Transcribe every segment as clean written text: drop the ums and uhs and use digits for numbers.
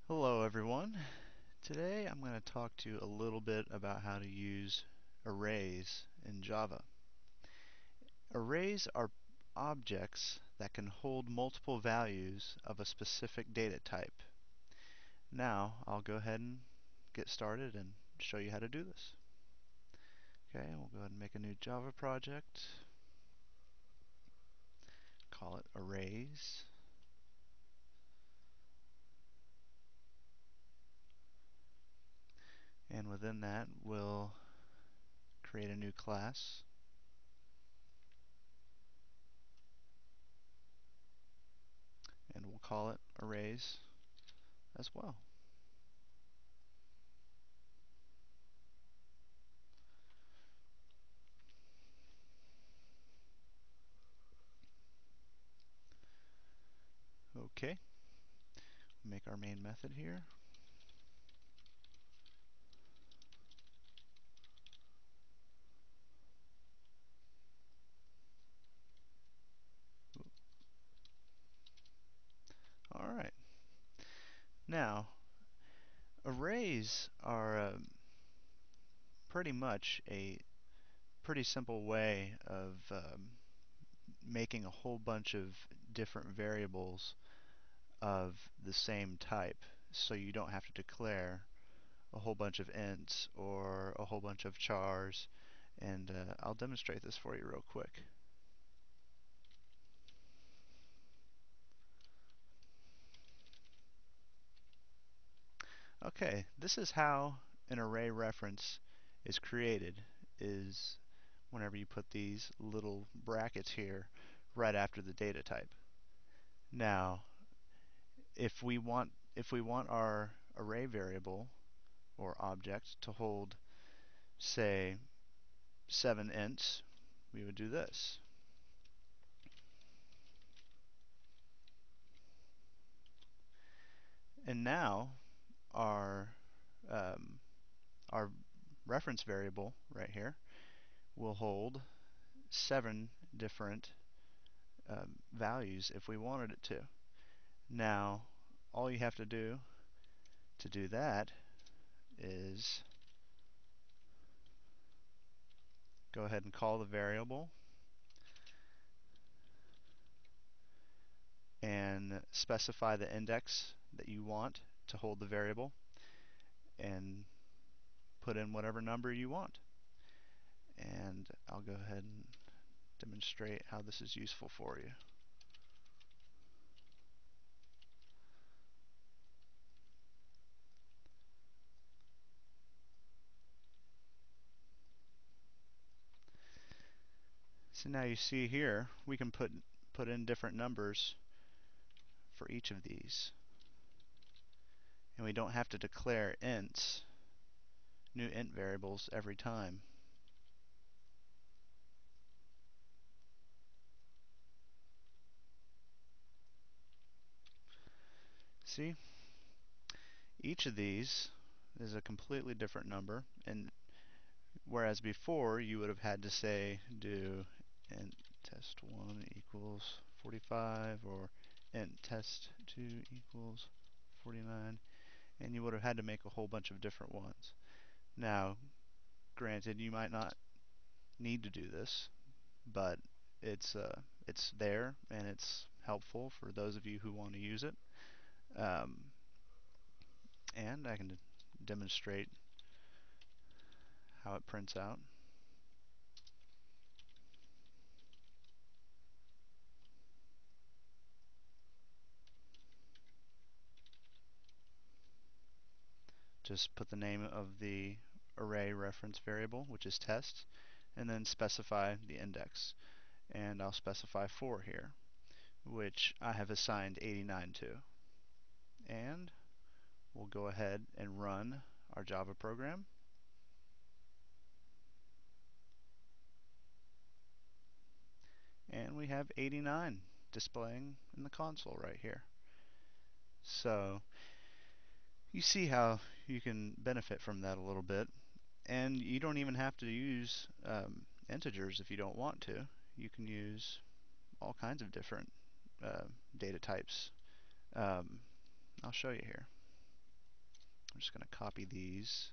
Hello everyone. Today I'm going to talk to you a little bit about how to use arrays in Java. Arrays are objects that can hold multiple values of a specific data type. Now I'll go ahead and get started and show you how to do this. Okay, we'll go ahead and make a new Java project. Call it arrays. And within that we'll create a new class. And we'll call it arrays as well. Okay, make our main method here. Alright, now arrays are pretty much a pretty simple way of making a whole bunch of different variables of the same type, so you don't have to declare a whole bunch of ints or a whole bunch of chars. And I'll demonstrate this for you real quick. Okay, this is how an array reference is created, is whenever you put these little brackets here right after the data type. Now, if we want our array variable or object to hold, say, 7 ints, we would do this. And now our um, our reference variable right here will hold 7 different values if we wanted it to. Now, all you have to do that is go ahead and call the variable and specify the index that you want to hold the variable and put in whatever number you want. And I'll go ahead and demonstrate how this is useful for you. So now you see here we can put in different numbers for each of these, and we don't have to declare ints, new int variables every time. See, each of these is a completely different number, and whereas before you would have had to say do int test1 equals 45 or int test2 equals 49, and you would have had to make a whole bunch of different ones. Now, granted, you might not need to do this, but it's there and it's helpful for those of you who want to use it. Um, and I can demonstrate how it prints out. Just put the name of the array reference variable, which is test, and then specify the index. And I'll specify 4 here, which I have assigned 89 to. And we'll go ahead and run our Java program. And we have 89 displaying in the console right here. So you see how you can benefit from that a little bit. And you don't even have to use integers if you don't want to. You can use all kinds of different data types. Um, I'll show you here. I'm just going to copy these.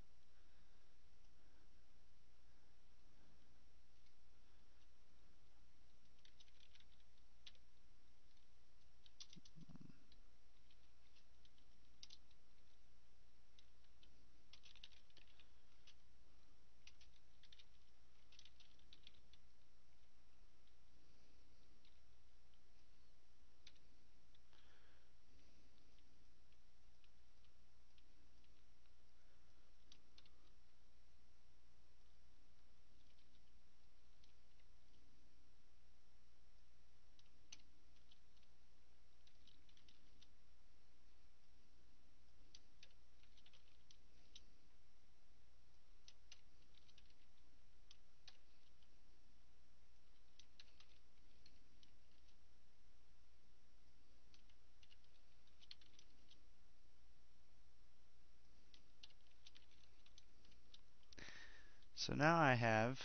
So now I have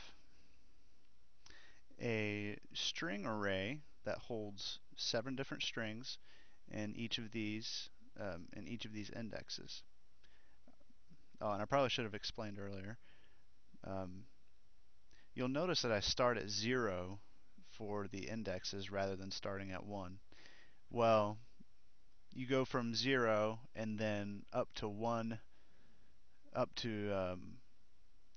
a string array that holds 7 different strings in each of these indexes. Oh, and I probably should have explained earlier. Um, you'll notice that I start at 0 for the indexes rather than starting at 1. Well, you go from 0 and then up to 1, up to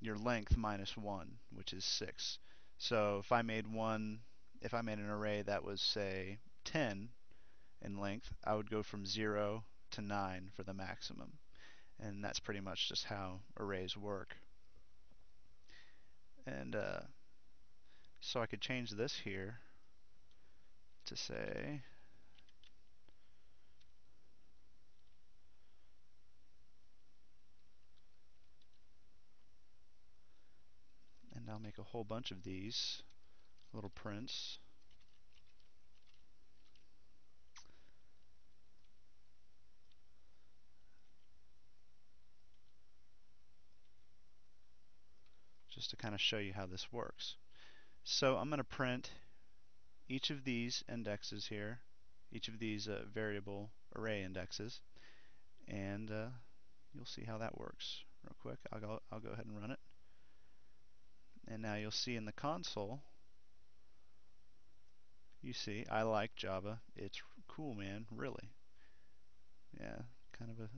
your length minus 1, which is 6. So if I made an array that was, say, 10 in length, I would go from 0 to 9 for the maximum. And that's pretty much just how arrays work. And so I could change this here to say and I'll make a whole bunch of these little prints. Just to kind of show you how this works. So I'm going to print each of these indexes here, each of these variable array indexes, and you'll see how that works real quick. I'll go ahead and run it. And now you'll see in the console, you see, I like Java. It's cool, man, really. Yeah, kind of a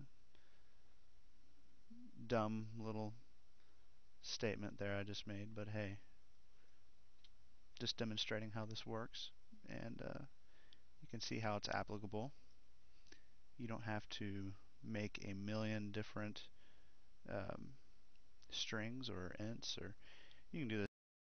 dumb little statement there I just made, but hey, just demonstrating how this works. And you can see how it's applicable. You don't have to make a million different strings or ints, or you can do this